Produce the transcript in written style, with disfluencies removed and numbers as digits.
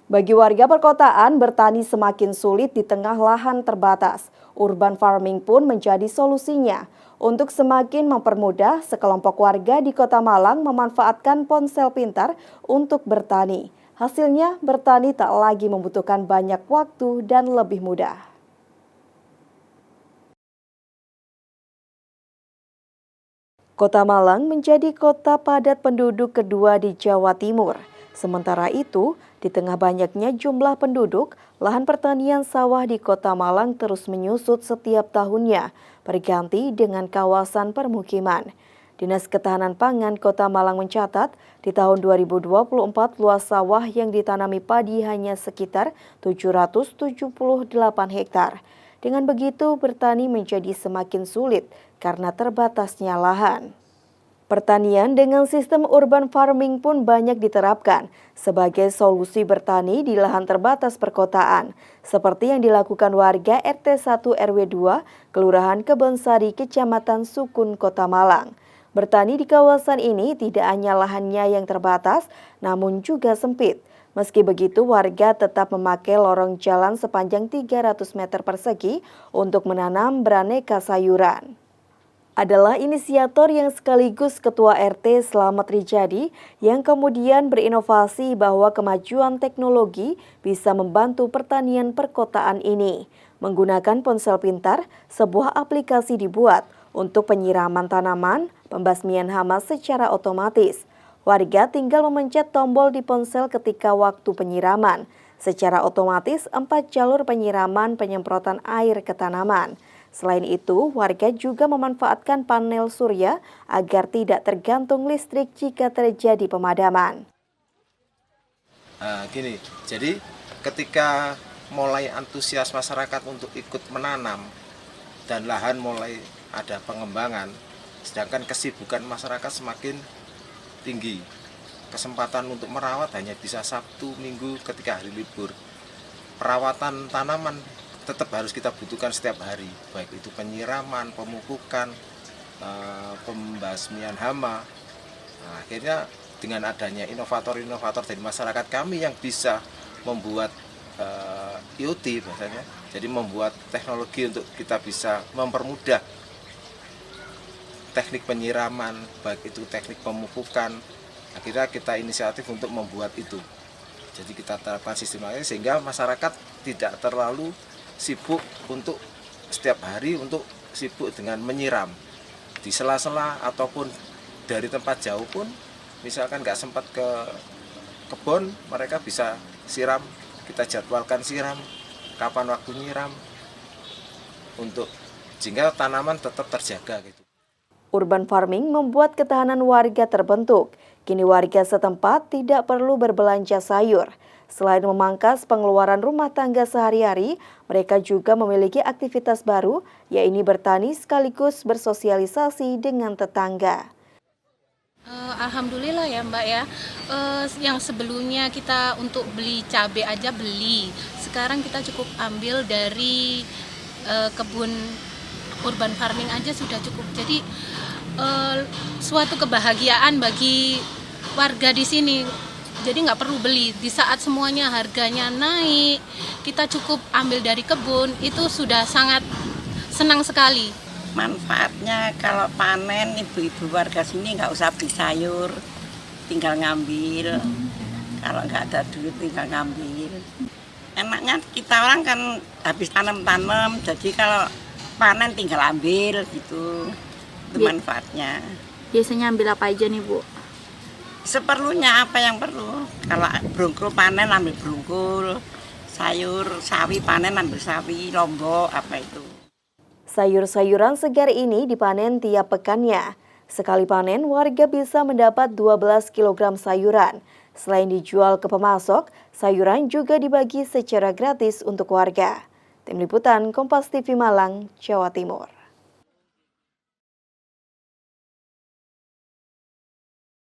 Bagi warga perkotaan, bertani semakin sulit di tengah lahan terbatas. Urban farming pun menjadi solusinya. Untuk semakin mempermudah, sekelompok warga di Kota Malang memanfaatkan ponsel pintar untuk bertani. Hasilnya, bertani tak lagi membutuhkan banyak waktu dan lebih mudah. Kota Malang menjadi kota padat penduduk kedua di Jawa Timur. Sementara itu, di tengah banyaknya jumlah penduduk, lahan pertanian sawah di Kota Malang terus menyusut setiap tahunnya, berganti dengan kawasan permukiman. Dinas Ketahanan Pangan Kota Malang mencatat, di tahun 2024 luas sawah yang ditanami padi hanya sekitar 778 hektar. Dengan begitu, bertani menjadi semakin sulit karena terbatasnya lahan. Pertanian dengan sistem urban farming pun banyak diterapkan sebagai solusi bertani di lahan terbatas perkotaan, seperti yang dilakukan warga RT 1 RW 2 Kelurahan Kebonsari, Kecamatan Sukun, Kota Malang. Bertani di kawasan ini tidak hanya lahannya yang terbatas, namun juga sempit. Meski begitu, warga tetap memakai lorong jalan sepanjang 300 meter persegi untuk menanam beraneka sayuran. Adalah inisiator yang sekaligus Ketua RT Slamet Rijadi yang kemudian berinovasi bahwa kemajuan teknologi bisa membantu pertanian perkotaan ini. Menggunakan ponsel pintar, sebuah aplikasi dibuat untuk penyiraman tanaman, pembasmian hama secara otomatis. Warga tinggal memencet tombol di ponsel ketika waktu penyiraman. Secara otomatis 4 jalur penyiraman penyemprotan air ke tanaman. Selain itu, warga juga memanfaatkan panel surya agar tidak tergantung listrik jika terjadi pemadaman. Jadi ketika mulai antusias masyarakat untuk ikut menanam dan lahan mulai ada pengembangan, sedangkan kesibukan masyarakat semakin tinggi. Kesempatan untuk merawat hanya bisa Sabtu, Minggu ketika hari libur. Perawatan tanaman tetap harus kita butuhkan setiap hari, baik itu penyiraman, pemupukan, pembasmian hama. Nah, akhirnya dengan adanya inovator-inovator dari masyarakat kami yang bisa membuat IoT bahasanya, jadi membuat teknologi untuk kita bisa mempermudah teknik penyiraman, baik itu teknik pemupukan. Akhirnya kita inisiatif untuk membuat itu. Jadi kita terapkan sistemnya sehingga masyarakat tidak terlalu sibuk untuk setiap hari untuk sibuk dengan menyiram di sela-sela ataupun dari tempat jauh pun, misalkan nggak sempat ke kebun, mereka bisa siram. Kita jadwalkan siram, kapan waktu nyiram, untuk sehingga tanaman tetap terjaga gitu. Urban farming membuat ketahanan warga terbentuk. Kini warga setempat tidak perlu berbelanja sayur. Selain memangkas pengeluaran rumah tangga sehari-hari, mereka juga memiliki aktivitas baru, yaitu bertani sekaligus bersosialisasi dengan tetangga. Alhamdulillah ya Mbak ya, yang sebelumnya kita untuk beli cabai aja beli, sekarang kita cukup ambil dari kebun urban farming aja sudah cukup. Jadi suatu kebahagiaan bagi warga di sini. Jadi nggak perlu beli, di saat semuanya harganya naik, kita cukup ambil dari kebun, itu sudah sangat senang sekali. Manfaatnya kalau panen, ibu-ibu warga sini nggak usah beli sayur, tinggal ngambil. Kalau nggak ada duit tinggal ngambil. Enaknya kita orang kan habis tanam-tanam, jadi kalau panen tinggal ambil gitu. Itu manfaatnya. Biasanya ambil apa aja nih Bu? Seperlunya apa yang perlu. Kalau brungkul panen ambil brungkul, sayur sawi panen ambil sawi, lombok apa itu. Sayur-sayuran segar ini dipanen tiap pekannya. Sekali panen, warga bisa mendapat 12 kg sayuran. Selain dijual ke pemasok, sayuran juga dibagi secara gratis untuk warga. Tim Liputan Kompas TV Malang, Jawa Timur.